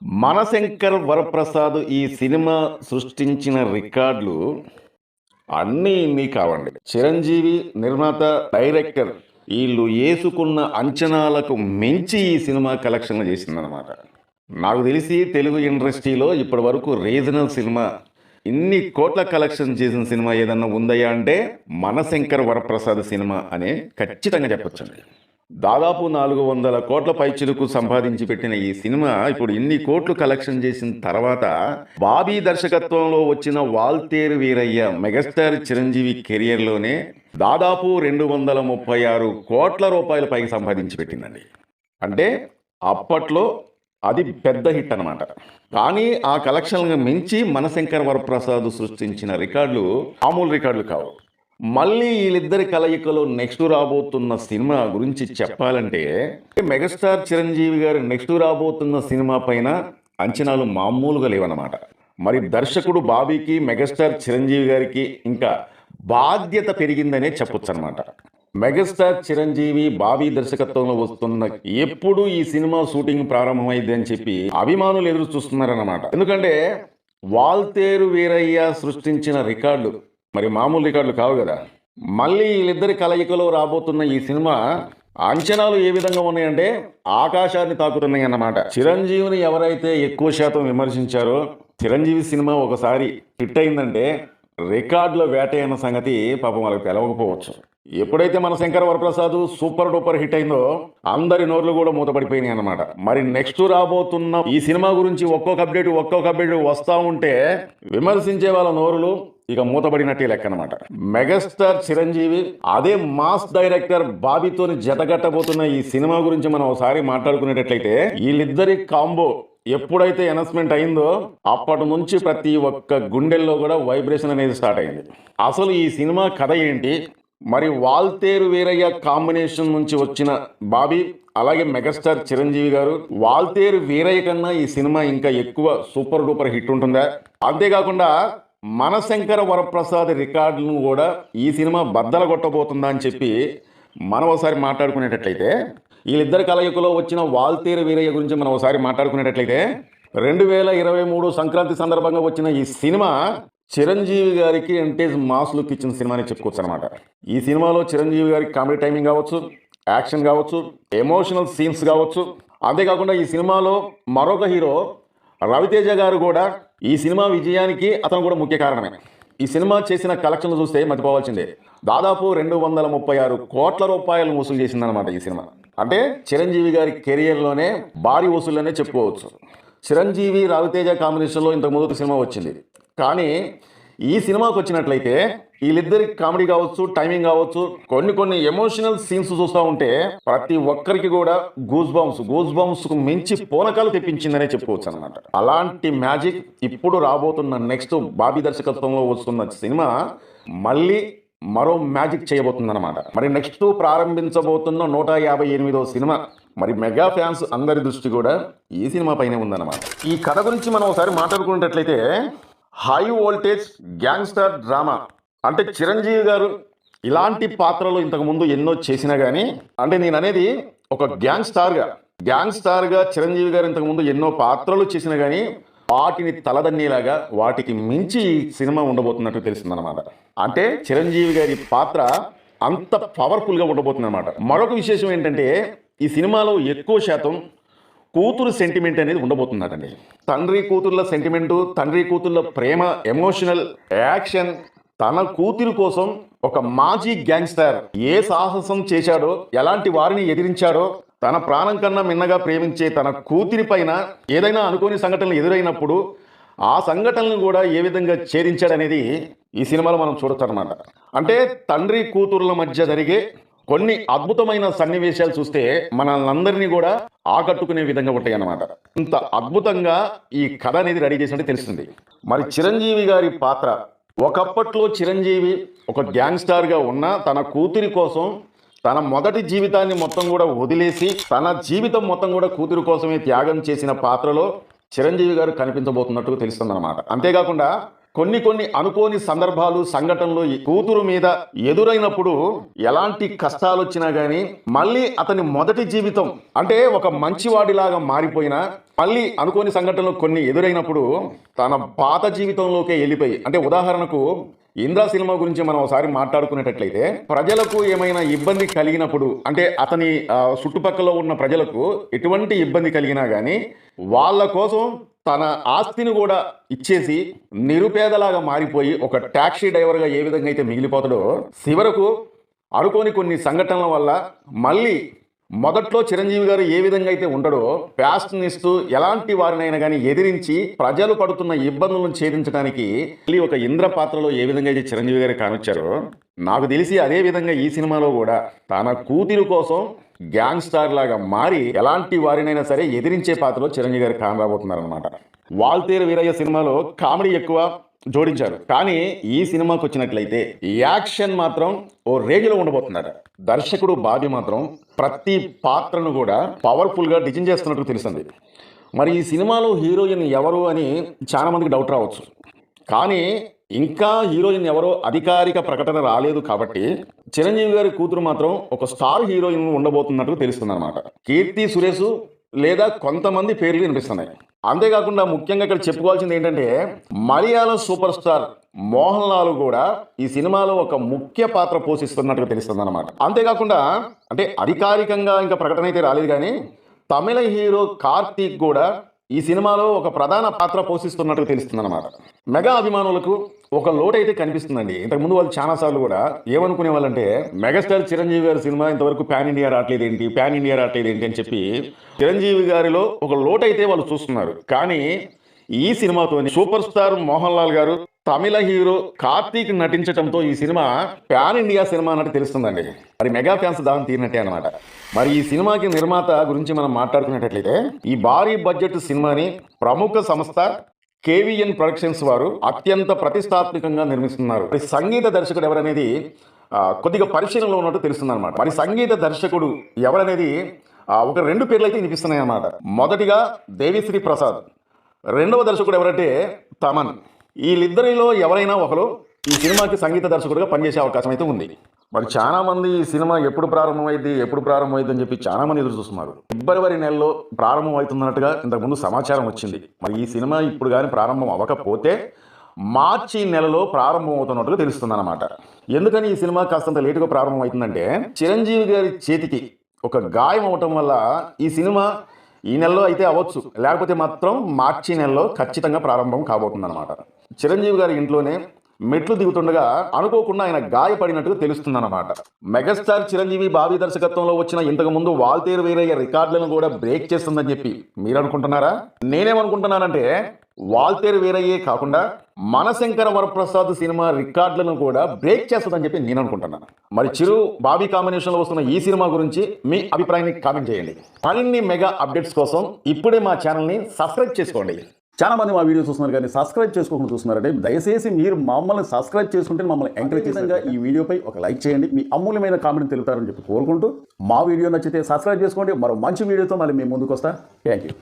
మనశంకర్ వరప్రసాద్ ఈ సినిమా సృష్టించిన రికార్డులు అన్నీ ఇన్ని కావండి. చిరంజీవి నిర్మాత, డైరెక్టర్ వీళ్ళు వేసుకున్న అంచనాలకు మించి ఈ సినిమా కలెక్షన్లు చేసిందనమాట. నాకు తెలిసి తెలుగు ఇండస్ట్రీలో ఇప్పటి వరకు రీజనల్ సినిమా ఇన్ని కోట్ల కలెక్షన్ చేసిన సినిమా ఏదన్నా ఉందయ్యా అంటే మనశంకర్ వరప్రసాద్ సినిమా అనే ఖచ్చితంగా చెప్పొచ్చండి. దాదాపు 400 కోట్ల పైచిలుకు సంపాదించి పెట్టిన ఈ సినిమా ఇప్పుడు ఇన్ని కోట్లు కలెక్షన్ చేసిన తర్వాత బాబీ దర్శకత్వంలో వచ్చిన వాల్తేరు వీరయ్య మెగాస్టార్ చిరంజీవి కెరియర్లోనే దాదాపు 236 కోట్ల రూపాయల పైకి సంపాదించి పెట్టిందండి. అంటే అప్పట్లో అది పెద్ద హిట్ అనమాట. కానీ ఆ కలెక్షన్లను మించి మనశంకర్ వరప్రసాద్ సృష్టించిన రికార్డులు మామూలు రికార్డులు కావు. మళ్ళీ వీళ్ళిద్దరి కలయికలో నెక్స్ట్ రాబోతున్న సినిమా గురించి చెప్పాలంటే మెగాస్టార్ చిరంజీవి గారు నెక్స్ట్ రాబోతున్న సినిమా పైన అంచనాలు మామూలుగా లేవన్నమాట. మరి దర్శకుడు బాబీకి, మెగాస్టార్ చిరంజీవి గారికి ఇంకా బాధ్యత పెరిగిందనే చెప్పొచ్చు అనమాట. మెగాస్టార్ చిరంజీవి బాబీ దర్శకత్వంలో వస్తున్న ఎప్పుడు ఈ సినిమా షూటింగ్ ప్రారంభమైంది అని చెప్పి అభిమానులు ఎదురు చూస్తున్నారన్నమాట. ఎందుకంటే వాల్తేరు వీరయ్య సృష్టించిన రికార్డు మరి మామూలు రికార్డులు కావు కదా. మళ్ళీ వీళ్ళిద్దరి కలయికలో రాబోతున్న ఈ సినిమా అంచనాలు ఏ విధంగా ఉన్నాయంటే ఆకాశాన్ని తాకుతున్నాయి అన్నమాట. చిరంజీవిని ఎవరైతే ఎక్కువ శాతం విమర్శించారో, చిరంజీవి సినిమా ఒకసారి హిట్ అయిందంటే రికార్డుల వేట అయిన సంగతి పాపం వాళ్ళకి తెలవకపోవచ్చు. ఎప్పుడైతే Manashankar Varaprasad super duper hit అయిందో అందరి నోర్లు కూడా మూతపడిపోయినాయి అన్నమాట. మరి నెక్స్ట్ రాబోతున్న ఈ సినిమా గురించి ఒక్కొక్క అప్డేట్ వస్తూ ఉంటే విమర్శించే వాళ్ళ నోరులు ఇక మూతబడినట్టే లెక్క అనమాట. మెగాస్టార్ చిరంజీవి అదే మాస్ డైరెక్టర్ బాబీతోని జతగట్టబోతున్న ఈ సినిమా గురించి మనం ఒకసారి మాట్లాడుకునేటట్లయితే వీళ్ళిద్దరి కాంబో ఎప్పుడైతే అనౌన్స్మెంట్ అయిందో అప్పటి నుంచి ప్రతి ఒక్క గుండెల్లో కూడా వైబ్రేషన్ అనేది స్టార్ట్ అయింది. అసలు ఈ సినిమా కథ ఏంటి, మరి వాల్తేరు వీరయ్య కాంబినేషన్ నుంచి వచ్చిన బాబీ అలాగే మెగాస్టార్ చిరంజీవి గారు, వాల్తేరు వీరయ్య కన్నా ఈ సినిమా ఇంకా ఎక్కువ సూపర్ డూపర్ హిట్ ఉంటుందా, అంతేకాకుండా మనశంకర వరప్రసాద్ రికార్డులను కూడా ఈ సినిమా బద్దలు కొట్టబోతుందా అని చెప్పి మనం ఒకసారి మాట్లాడుకునేటట్లయితే వీళ్ళిద్దరి కలయికలో వచ్చిన వాల్తేరు వీరయ్య గురించి మనం ఒకసారి మాట్లాడుకునేటట్లయితే 2023 సంక్రాంతి సందర్భంగా వచ్చిన ఈ సినిమా చిరంజీవి గారికి అంటే మాస్ లుక్ ఇచ్చిన సినిమా అని చెప్పుకోవచ్చు అనమాట. ఈ సినిమాలో చిరంజీవి గారికి కామెడీ టైమింగ్ కావచ్చు, యాక్షన్ కావచ్చు, ఎమోషనల్ సీన్స్ కావచ్చు, అంతేకాకుండా ఈ సినిమాలో మరొక హీరో రవితేజ గారు కూడా ఈ సినిమా విజయానికి అతను కూడా ముఖ్య కారణమే. ఈ సినిమా చేసిన కలెక్షన్లు చూస్తే మర్చిపోవాల్సిందే. దాదాపు 236 కోట్ల రూపాయలు వసూలు చేసిందనమాట ఈ సినిమా. అంటే చిరంజీవి గారి కెరియర్లోనే భారీ వసూళ్ళనే చెప్పుకోవచ్చు. చిరంజీవి రవితేజ కాంబినేషన్లో ఇంతకు ముందు సినిమా వచ్చింది. కానీ ఈ సినిమాకి వచ్చినట్లయితే వీళ్ళిద్దరికి కామెడీ కావచ్చు, టైమింగ్ కావచ్చు, కొన్ని ఎమోషనల్ సీన్స్ చూస్తూ ఉంటే ప్రతి ఒక్కరికి కూడా గూస్ బంప్స్ మించి పూనకాలు తెప్పించిందనే చెప్పుకోవచ్చు అనమాట. అలాంటి మ్యాజిక్ ఇప్పుడు రాబోతున్న నెక్స్ట్ బాబీ దర్శకత్వంలో వస్తున్న సినిమా మళ్ళీ మరో మ్యాజిక్ చేయబోతుందన్నమాట. మరి నెక్స్ట్ ప్రారంభించబోతున్న 158వ సినిమా మరి మెగా ఫ్యాన్స్ అందరి దృష్టి కూడా ఈ సినిమా పైనే ఉందన్నమాట. ఈ కథ గురించి మనం ఒకసారి మాట్లాడుకున్నట్లయితే హై వోల్టేజ్ గ్యాంగ్స్టర్ డ్రామా. అంటే చిరంజీవి గారు ఇలాంటి పాత్రలు ఇంతకుముందు ఎన్నో చేసినా కానీ, అంటే నేను అనేది ఒక గ్యాంగ్స్టార్గా చిరంజీవి గారు ఇంతకుముందు ఎన్నో పాత్రలు చేసినా కానీ వాటిని తలదన్నేలాగా వాటికి మించి ఈ సినిమా ఉండబోతున్నట్టు తెలిసిందనమాట. అంటే చిరంజీవి గారి పాత్ర అంత పవర్ఫుల్గా ఉండబోతుంది అనమాట. మరొక విశేషం ఏంటంటే ఈ సినిమాలో ఎక్కువ శాతం కూతురు సెంటిమెంట్ అనేది ఉండబోతుందండి. తండ్రి కూతుర్ల సెంటిమెంటు, తండ్రి కూతుర్ల ప్రేమ, ఎమోషనల్ యాక్షన్, తన కూతురు కోసం ఒక మాజీ గ్యాంగ్స్టర్ ఏ సాహసం చేశాడో, ఎలాంటి వారిని ఎదిరించాడో, తన ప్రాణం కన్నా మిన్నగా ప్రేమించే తన కూతురి పైన ఏదైనా అనుకోని సంఘటనలు ఎదురైనప్పుడు ఆ సంఘటనలను కూడా ఏ విధంగా ఛేదించాడనేది ఈ సినిమాలో మనం చూడొచ్చు అనమాట. అంటే తండ్రి కూతుర్ల మధ్య జరిగే కొన్ని అద్భుతమైన సన్నివేశాలు చూస్తే మనల్ని కూడా ఆకట్టుకునే విధంగా ఉంటాయి అన్నమాట. ఇంత అద్భుతంగా ఈ కథ అనేది రెడీ చేసినట్టు తెలుస్తుంది. మరి చిరంజీవి గారి పాత్ర, ఒకప్పట్లో చిరంజీవి ఒక గ్యాంగ్స్టార్గా ఉన్న తన కూతురి కోసం తన మొదటి జీవితాన్ని మొత్తం కూడా వదిలేసి తన జీవితం మొత్తం కూడా కూతురి కోసమే త్యాగం చేసిన పాత్రలో చిరంజీవి గారు కనిపించబోతున్నట్టు తెలుస్తుంది అనమాట. అంతేకాకుండా కొన్ని అనుకోని సందర్భాలు సంఘటనలు ఈ కూతురు మీద ఎదురైనప్పుడు ఎలాంటి కష్టాలు వచ్చినా గానీ మళ్ళీ అతని మొదటి జీవితం అంటే ఒక మంచివాడిలాగా మారిపోయినా మళ్ళీ అనుకోని సంఘటనలు కొన్ని ఎదురైనప్పుడు తన పాత జీవితంలోకే వెళ్ళిపోయి, అంటే ఉదాహరణకు ఇంద్ర సినిమా గురించి మనం ఒకసారి మాట్లాడుకునేటట్లయితే ప్రజలకు ఏమైనా ఇబ్బంది కలిగినప్పుడు, అంటే అతని చుట్టుపక్కల ఉన్న ప్రజలకు ఎటువంటి ఇబ్బంది కలిగినా కానీ వాళ్ళ కోసం తన ఆస్తిని కూడా ఇచ్చేసి నిరుపేదలాగా మారిపోయి ఒక టాక్సీ డ్రైవర్గా ఏ విధంగా అయితే మిగిలిపోతాడో, చివరకు అనుకోని కొన్ని సంఘటనల వల్ల మళ్ళీ మొదట్లో చిరంజీవి గారు ఏ విధంగా అయితే ఉండడో ప్యాస్ట్నిస్తూ ఎలాంటి వారినైనా కానీ ఎదిరించి ప్రజలు పడుతున్న ఇబ్బందులను ఛేదించడానికి మళ్ళీ ఒక ఇంద్ర పాత్రలో ఏ విధంగా అయితే చిరంజీవి గారు కానొచ్చారో, నాకు తెలిసి అదే విధంగా ఈ సినిమాలో కూడా తన కూతురు కోసం గ్యాంగ్స్టార్ లాగా మారి ఎలాంటి వారినైనా సరే ఎదిరించే పాత్రలో చిరంజీవి గారు కానరాబోతున్నారనమాట. వాల్తేరు వీరయ్య సినిమాలో కామెడీ ఎక్కువ జోడించారు, కానీ ఈ సినిమాకి వచ్చినట్లయితే యాక్షన్ మాత్రం ఓ రేంజ్లో ఉండబోతున్నారు. దర్శకుడు బాబీ మాత్రం ప్రతి పాత్రను కూడా పవర్ఫుల్గా డిజైన్ చేస్తున్నట్టు తెలుస్తుంది. మరి ఈ సినిమాలో హీరోయిన్ ఎవరు అని చాలా మందికి డౌట్ రావచ్చు, కానీ ఇంకా హీరోయిన్ ఎవరో అధికారిక ప్రకటన రాలేదు కాబట్టి చిరంజీవి గారి కూతురు మాత్రం ఒక స్టార్ హీరోయిన్ ఉండబోతున్నట్టు తెలుస్తుంది అనమాట. కీర్తి సురేష్ లేదా కొంతమంది పేర్లు వినిపిస్తున్నాయి. అంతేకాకుండా ముఖ్యంగా ఇక్కడ చెప్పుకోవాల్సింది ఏంటంటే మలయాళం సూపర్ స్టార్ మోహన్ లాల్ కూడా ఈ సినిమాలో ఒక ముఖ్య పాత్ర పోషిస్తున్నట్టుగా తెలుస్తుంది అనమాట. అంతేకాకుండా అంటే అధికారికంగా ఇంకా ప్రకటన అయితే రాలేదు, కానీ తమిళ హీరో కార్తీక్ కూడా ఈ సినిమాలో ఒక ప్రధాన పాత్ర పోషిస్తున్నట్టుగా తెలుస్తుంది అనమాట. మెగా అభిమానులకు ఒక లోటు అయితే కనిపిస్తుందండి. ఇంతకుముందు వాళ్ళు చాలా సార్లు కూడా ఏమనుకునే వాళ్ళంటే మెగాస్టార్ చిరంజీవి గారి సినిమా ఇంతవరకు ప్యాన్ ఇండియా రావట్లేదు ఏంటి అని చెప్పి చిరంజీవి గారిలో ఒక లోటు అయితే వాళ్ళు చూస్తున్నారు. కానీ ఈ సినిమాతో సూపర్ స్టార్ మోహన్ లాల్ గారు తమిళ హీరో కార్తీక్ నటించడంతో ఈ సినిమా ప్యాన్ ఇండియా సినిమా అన్నట్టు తెలుస్తుందండి. మరి మెగా ఫ్యాన్స్ దాని తీరినట్టే అనమాట. మరి ఈ సినిమాకి నిర్మాత గురించి మనం మాట్లాడుకునేటట్లయితే ఈ భారీ బడ్జెట్ సినిమాని ప్రముఖ సంస్థ KVN ప్రొడక్షన్స్ వారు అత్యంత ప్రతిష్టాత్మకంగా నిర్మిస్తున్నారు. మరి సంగీత దర్శకుడు ఎవరనేది కొద్దిగా పరిశీలనలో ఉన్నట్టు తెలుస్తుంది అనమాట. మరి సంగీత దర్శకుడు ఎవరనేది ఒక 2 పేర్లు అయితే వినిపిస్తున్నాయి అన్నమాట. మొదటిగా దేవిశ్రీ ప్రసాద్, రెండవ దర్శకుడు ఎవరంటే తమన్. వీళ్ళిద్దరిలో ఎవరైనా ఒకరు ఈ సినిమాకి సంగీత దర్శకుడిగా పనిచేసే అవకాశం అయితే ఉంది. మరి చాలా మంది ఈ సినిమా ఎప్పుడు ప్రారంభమైంది అని చెప్పి చాలా మంది ఎదురు చూస్తున్నారు. ఫిబ్రవరి నెలలో ప్రారంభం అవుతున్నట్టుగా ఇంతకుముందు సమాచారం వచ్చింది. మరి ఈ సినిమా ఇప్పుడు కానీ ప్రారంభం అవ్వకపోతే మార్చి నెలలో ప్రారంభం అవుతున్నట్టుగా తెలుస్తుంది అన్నమాట. ఎందుకని ఈ సినిమా కాస్తంత లేటుగా ప్రారంభం అవుతుందంటే చిరంజీవి గారి చేతికి ఒక గాయం అవటం వల్ల ఈ సినిమా ఈ నెలలో అయితే అవ్వచ్చు, లేకపోతే మాత్రం మార్చి నెలలో ఖచ్చితంగా ప్రారంభం కాబోతుంది అనమాట. చిరంజీవి గారి ఇంట్లోనే మెట్లు దిగుతుండగా అనుకోకుండా ఆయన గాయపడినట్టుగా తెలుస్తుందన్నమాట. మెగాస్టార్ చిరంజీవి బాబీ దర్శకత్వంలో వచ్చిన ఇంతకు ముందు వాల్తేరు వీరయ్య రికార్డులను కూడా బ్రేక్ చేస్తుందని చెప్పి మీరు అనుకుంటున్నారా? నేనేమనుకుంటున్నానంటే వాల్తేరు వీరయ్యే కాకుండా మనశంకర వరప్రసాద్ సినిమా రికార్డులను కూడా బ్రేక్ చేస్తుందని చెప్పి నేను అనుకుంటున్నాను. మరి చిరు బాబీ కాంబినేషన్లో వస్తున్న ఈ సినిమా గురించి మీ అభిప్రాయాన్ని కామెంట్ చేయండి. మరిన్ని మెగా అప్డేట్స్ కోసం ఇప్పుడే మా ఛానల్ని సబ్స్క్రైబ్ చేసుకోండి. చాలా మంది మా వీడియో చూస్తున్నారు కానీ సబ్స్క్రైబ్ చేసుకోకుండా చూస్తున్నారంటే దయచేసి మీరు మమ్మల్ని సబ్స్క్రైబ్ చేసుకుంటే మమ్మల్ని ఎంకరేజ్ చేసేందుకు ఈ వీడియోపై ఒక లైక్ చేయండి. మీ అమూల్యమైన కామెంట్ తెలుపుతారని చెప్పి కోరుకుంటూ మా వీడియో నచ్చితే సబ్స్క్రైబ్ చేసుకోండి. మరో మంచి వీడియోతో మళ్ళీ మేము ముందుకు వస్తా. Thank you.